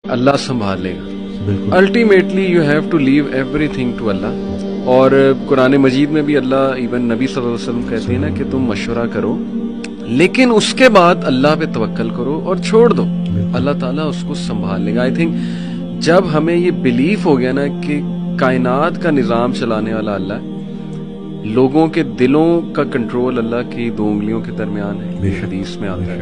اللہ سنبھال لے گا. Ultimately you have to leave everything to Allah. اور قرآن مجید میں بھی اللہ ایون نبی صلی اللہ علیہ وسلم کہتے ہیں نا کہ تم مشورہ کرو لیکن اس کے بعد اللہ پہ توکل کرو اور چھوڑ دو, اللہ تعالیٰ اس کو سنبھال لے گا. آئی تھنک جب ہمیں یہ بلیف ہو گیا نا کہ کائنات کا نظام چلانے والا اللہ ہے, لوگوں کے دلوں کا کنٹرول اللہ کی 2 انگلیوں کے درمیان ہے, حدیث میں آتا ہے,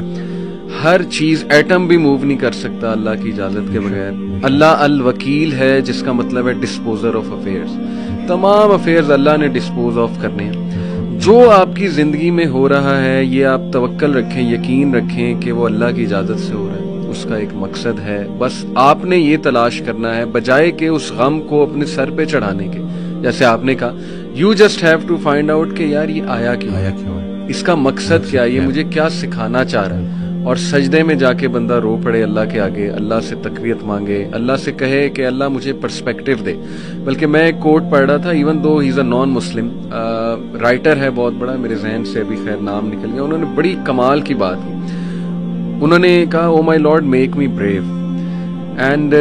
ہر چیز ایٹم بھی موو نہیں کر سکتا اللہ کی اجازت کے بغیر. اللہ الوکیل ہے جس کا مطلب ہے ڈسپوزر آف افیئرز. تمام افیئرز اللہ نے ڈسپوز آف کرنے ہیں. جو آپ کی زندگی میں ہو رہا ہے یہ آپ توکل رکھیں, یقین رکھیں کہ وہ اللہ کی اجازت سے ہو رہا ہے, اس کا ایک مقصد ہے. بس آپ نے یہ تلاش کرنا ہے بجائے کہ اس غم کو اپنے سر پہ چڑھانے کے. جیسے آپ نے کہا you just have to find out کہ یار یہ آیا کیوں ہے, اس کا مقصد کیا ہے, یہ مجھے کیا سکھانا چاہ رہا ہے. اور سجدے میں جا کے بندہ رو پڑے اللہ کے آگے, اللہ سے تقویت مانگے, اللہ سے کہے کہ اللہ مجھے پرسپیکٹیو دے. بلکہ میں ایک کوٹ پڑھ رہا تھا, ایون دو ہی از اے نان مسلم رائٹر ہے بہت بڑا, میرے ذہن سے ابھی خیر نام نکل گیا, انہوں نے بڑی کمال کی بات کی. انہوں نے کہا oh my lord make me brave and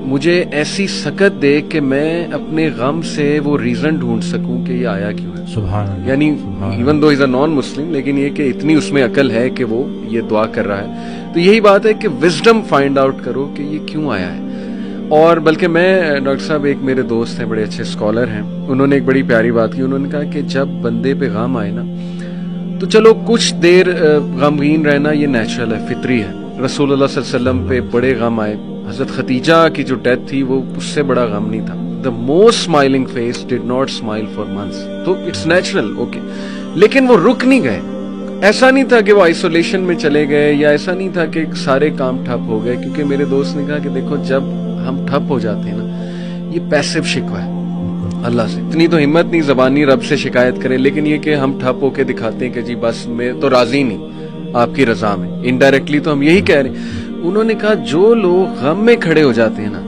مجھے ایسی سکت دے کہ میں اپنے غم سے وہ ریزن ڈھونڈ سکوں کہ یہ آیا کیوں ہے. سبحان اللہ. یعنی ایون دو از اے نان مسلم لیکن یہ کہ اتنی اس میں عقل ہے کہ وہ یہ دعا کر رہا ہے. تو یہی بات ہے کہ وزڈم فائنڈ آؤٹ کرو کہ یہ کیوں آیا ہے. اور بلکہ میں ڈاکٹر صاحب ایک میرے دوست ہیں بڑے اچھے اسکالر ہیں, انہوں نے ایک بڑی پیاری بات کی. انہوں نے کہا کہ جب بندے پہ غم آئے نا تو چلو کچھ دیر غمگین رہنا یہ نیچرل ہے, فطری ہے. رسول اللہ صلی اللہ علیہ وسلم پہ بڑے غم آئے, حضرت خدیجہ کی جو ڈیتھ تھی وہ اس سے بڑا غم نہیں تھا. The most smiling face did not smile for months. تو اٹس نیچرل اوکے, لیکن وہ رک نہیں گئے. ایسا نہیں تھا کہ وہ آئسولیشن میں چلے گئے, یا ایسا نہیں تھا کہ سارے کام ٹھپ ہو گئے. کیونکہ میرے دوست نے کہا کہ دیکھو جب ہم ٹھپ ہو جاتے ہیں نا یہ پیسو شکوہ ہے اللہ سے. اتنی تو ہمت نہیں زبانی رب سے شکایت کریں, لیکن یہ کہ ہم ٹھپ ہو کے دکھاتے ہیں کہ جی بس میں تو راضی نہیں آپ کی رضا میں, انڈائریکٹلی تو ہم یہی کہہ رہے ہیں. انہوں نے کہا جو لوگ غم میں کھڑے ہو جاتے ہیں نا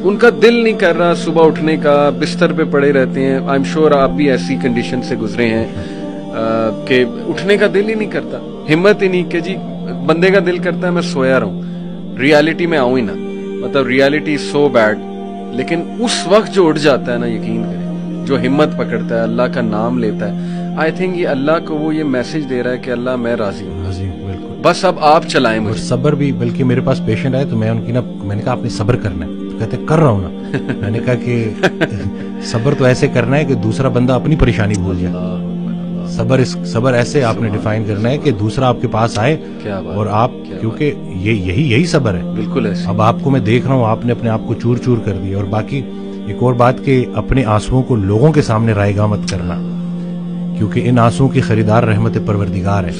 ان کا دل نہیں کر رہا صبح اٹھنے کا, بستر پہ پڑے رہتے ہیں. آئی ایم شیور آپ بھی ایسی کنڈیشن سے گزرے ہیں کہ اٹھنے کا دل ہی نہیں کرتا, ہمت ہی نہیں کہ جی بندے کا دل کرتا ہے میں سویا رہوں, ریالٹی میں آؤں ہی نہ, مطلب ریالٹی از سو بیڈ. لیکن اس وقت جو اٹھ جاتا ہے نا یقین کریں, جو ہمت پکڑتا ہے اللہ کا نام لیتا ہے, آئی تھنک یہ اللہ کو وہ یہ میسج دے رہا ہے کہ اللہ میں راضی ہوں, بس اب آپ چلائیں مجھے. صبر بھی, بلکہ میرے پاس پیشنٹ آئے تو میں ان کی میں نے کہا آپ نے صبر کرنا ہے, تو کہتے کر رہا ہوں نا. میں نے کہا کہ صبر تو ایسے کرنا ہے کہ دوسرا بندہ اپنی پریشانی بھول جائے. صبر ایسے آپ نے ڈیفائن کرنا ہے کہ دوسرا آپ کے پاس آئے اور آپ, کیونکہ یہی صبر ہے. بالکل ایسے. اب آپ کو میں دیکھ رہا ہوں آپ نے اپنے آپ کو چور چور کر دیا. اور باقی ایک اور بات کہ اپنے آنسوؤں کو لوگوں کے سامنے رائے گاہ مت کرنا, کیونکہ ان آنسوؤں کی خریدار رحمت پروردگار ہے,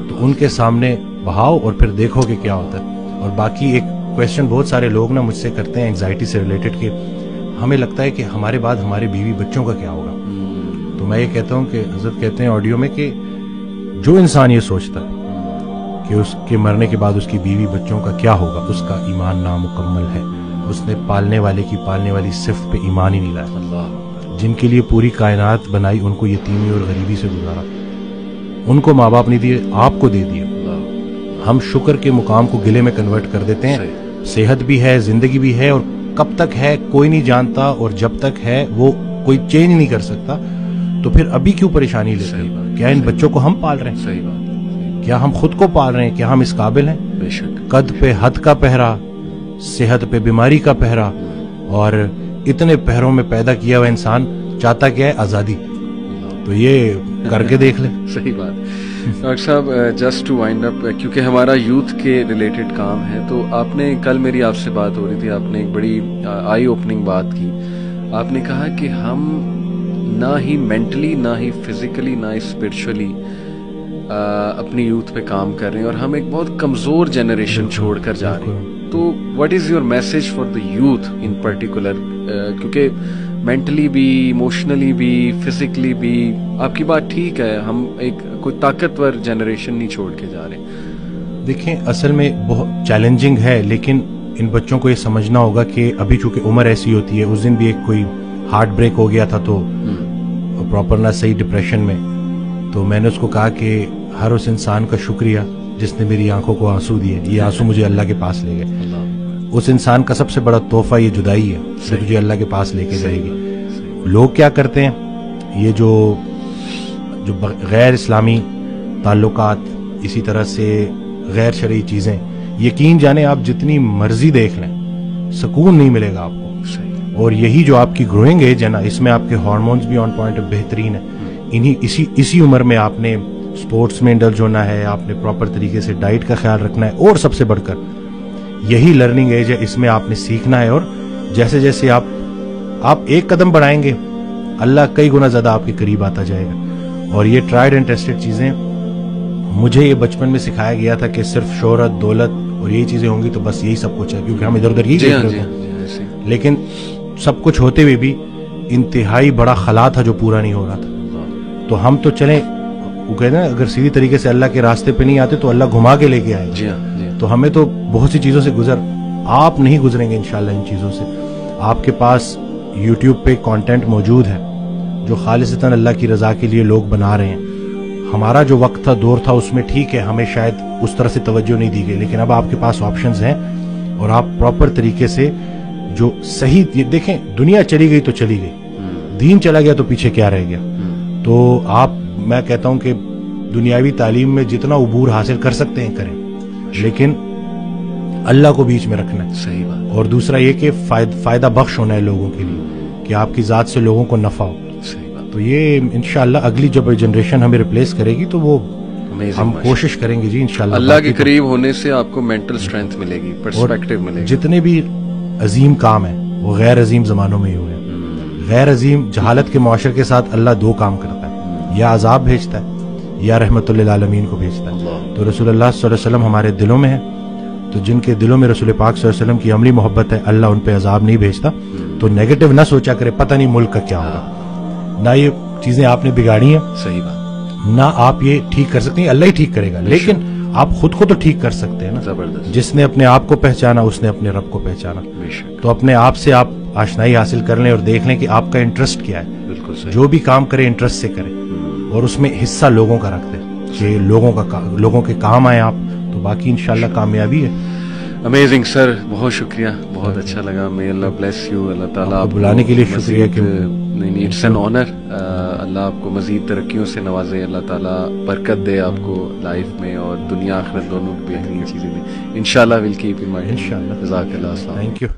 تو ان کے سامنے بہاؤ اور پھر دیکھو کہ کیا ہوتا ہے. اور باقی ایک کویسچن بہت سارے لوگ نا مجھ سے کرتے ہیں انگزائٹی سے ریلیٹڈ کہ ہمیں لگتا ہے کہ ہمارے بعد ہمارے بیوی بچوں کا کیا ہوگا. تو میں یہ کہتا ہوں کہ حضرت کہتے ہیں آڈیو میں کہ جو انسان یہ سوچتا ہے کہ اس کے مرنے کے بعد اس کی بیوی بچوں کا کیا ہوگا, اس کا ایمان نامکمل ہے. اس نے پالنے والے کی پالنے والی صفت پہ ایمان ہی نہیں لایا. جن کے لیے پوری کائنات بنائی ان کو یتیمی اور غریبی سے گزارا, ان کو ماں باپ نہیں دیے, آپ کو دے دیا. ہم شکر کے مقام کو گلے میں کنورٹ کر دیتے ہیں. صحت بھی ہے, زندگی بھی ہے, اور کب تک ہے کوئی نہیں جانتا, اور جب تک ہے وہ کوئی چینج نہیں کر سکتا. تو پھر ابھی کیوں پریشانی لیتے ہیں؟ کیا ان بچوں کو ہم پال رہے ہیں؟ صحیح بات. کیا ہم خود کو پال رہے ہیں؟ کیا ہم اس قابل ہیں؟ بے شک. قد پہ حد کا پہرا, صحت پہ بیماری کا پہرا, اور اتنے پہروں میں پیدا کیا ہوا انسان چاہتا کیا ہے؟ آزادی. تو یہ کر کے دیکھ لیں. صحیح بات. ڈاکٹر صاحب جسٹ ٹو وائنڈ اپ, کیونکہ ہمارا یوتھ کے ریلیٹڈ کام ہے, تو آپ نے کل میری آپ سے بات ہو رہی تھی, آپ نے ایک بڑی آئی اوپننگ بات کی. آپ نے کہا کہ ہم نہ ہی مینٹلی, نہ ہی فزیکلی, نہ ہی اسپرچولی اپنی یوتھ پہ کام کر رہے ہیں, اور ہم ایک بہت کمزور جنریشن چھوڑ کر جا رہے ہیں. تو what is your message for the youth in particular, کیونکہ مینٹلی بھی, ایموشنلی بھی, فزیکلی بھی, آپ کی بات ٹھیک ہے, ہم ایک کوئی طاقتور جنریشن نہیں چھوڑ کے جا رہے. دیکھیں اصل میں بہت چیلنجنگ ہے, لیکن ان بچوں کو یہ سمجھنا ہوگا کہ ابھی چونکہ عمر ایسی ہوتی ہے. اس دن بھی ایک کوئی ہارٹ بریک ہو گیا تھا تو پراپر نہ صحیح ڈپریشن میں, تو میں نے اس کو کہا کہ ہر اس انسان کا شکریہ جس نے میری آنکھوں کو آنسو دیے, یہ آنسو مجھے اللہ کے پاس لے گئے. اس انسان کا سب سے بڑا تحفہ یہ جدائی ہے جو تجھے اللہ کے پاس لے کے جائے گی. لوگ کیا کرتے ہیں, یہ جو غیر اسلامی تعلقات, اسی طرح سے غیر شرعی چیزیں, یقین جانے آپ جتنی مرضی دیکھ لیں سکون نہیں ملے گا آپ کو. اور یہی جو آپ کی گروئنگ ایج ہے نا, اس میں آپ کے ہارمونز بھی آن پوائنٹ بہترین ہیں. اسی عمر میں آپ نے سپورٹس میں انڈلج ہونا ہے, آپ نے پراپر طریقے سے ڈائٹ کا خیال رکھنا ہے, اور سب سے بڑھ کر یہی لرننگ ایج ہے, اس میں آپ نے سیکھنا ہے. اور جیسے جیسے آپ ایک قدم بڑھائیں گے اللہ کئی گنا زیادہ آپ کے قریب آتا جائے گا. اور یہ ٹرائیڈ اینڈ ٹیسٹڈ چیزیں, مجھے یہ بچپن میں سکھایا گیا تھا کہ صرف شہرت, دولت اور یہی چیزیں ہوں گی تو بس یہی سب کچھ ہے, کیونکہ ہم ادھر ادھر یہی دیکھ رہے تھے. لیکن سب کچھ ہوتے ہوئے بھی انتہائی بڑا خلا تھا جو پورا نہیں ہو رہا تھا. تو ہم تو چلیں, وہ کہتے ہیں اگر سیدھی طریقے سے اللہ کے راستے پہ نہیں آتے تو اللہ گھما کے لے کے آئے. تو ہمیں تو بہت سی چیزوں سے آپ نہیں گزریں گے انشاءاللہ ان چیزوں سے. آپ کے پاس یوٹیوب پہ کانٹینٹ موجود ہے جو خالصتاً اللہ کی رضا کے لیے لوگ بنا رہے ہیں. ہمارا جو وقت تھا, دور تھا, اس میں ٹھیک ہے ہمیں شاید اس طرح سے توجہ نہیں دی گئی, لیکن اب آپ کے پاس آپشنز ہیں اور آپ پراپر طریقے سے جو صحیح, دیکھیں دنیا چلی گئی تو چلی گئی, دین چلا گیا تو پیچھے کیا رہ گیا. تو میں کہتا ہوں کہ دنیاوی تعلیم میں جتنا عبور حاصل کر سکتے ہیں کریں, لیکن اللہ کو بیچ میں رکھنا ہے. صحیح بات. اور دوسرا یہ کہ فائدہ بخش ہونا ہے لوگوں کے لیے, کہ آپ کی ذات سے لوگوں کو نفع ہو. تو یہ انشاءاللہ اگلی جب جنریشن ہمیں ریپلیس کرے گی تو وہ ہم کوشش کریں گے جی انشاءاللہ. اللہ کے قریب ہونے سے آپ کو مینٹل سٹرینتھ ملے گی, پرسپیکٹیو ملے گی. جتنے بھی عظیم کام ہیں وہ غیر عظیم زمانوں میں ہی ہوئے ہیں. غیر عظیم جہالت کے معاشرے کے ساتھ اللہ دو کام کرتا ہے, یا عذاب بھیجتا ہے یا رحمت للعالمین کو بھیجتا ہے. تو رسول اللہ صلی اللہ علیہ وسلم ہمارے دلوں میں ہے, تو جن کے دلوں میں رسول پاک صلی اللہ علیہ وسلم کی عملی محبت ہے اللہ ان پہ عذاب نہیں بھیجتا. تو نیگیٹو نہ سوچا کرے پتہ نہیں ملک کا کیا ہوگا, نہ یہ چیزیں آپ نے بگاڑی ہیں, صحیح بات, نہ آپ یہ ٹھیک کر سکتے ہیں, اللہ ہی ٹھیک کرے گا. لیکن آپ خود کو تو ٹھیک کر سکتے ہیں نا. زبردست. جس نے اپنے آپ کو پہچانا اس نے اپنے رب کو پہچانا. تو اپنے آپ سے آپ آشنائی حاصل کر لیں اور دیکھ لیں کہ آپ کا انٹرسٹ کیا ہے. بالکل صحیح. جو بھی کام کرے انٹرسٹ سے کرے, اور اس میں حصہ لوگوں کا رکھ دیں کہ لوگوں کے کام آئے آپ, تو باقی انشاءاللہ کامیابی ہے. امیزنگ سر, بہت شکریہ, بہت اچھا لگا. may Allah bless you. اللہ تعالیٰ آپ بلانے کے لیے شکریہ. کہ نہیں, اٹس این آنر. اللہ آپ کو مزید ترقیوں سے نوازے, اللہ تعالیٰ برکت دے آپ کو لائف میں, اور دنیا آخرت دونوں کی بہترین چیزیں دیں انشاءاللہ. ول کیپ ان مائنڈ انشاءاللہ. جزاک اللہ. Thank you.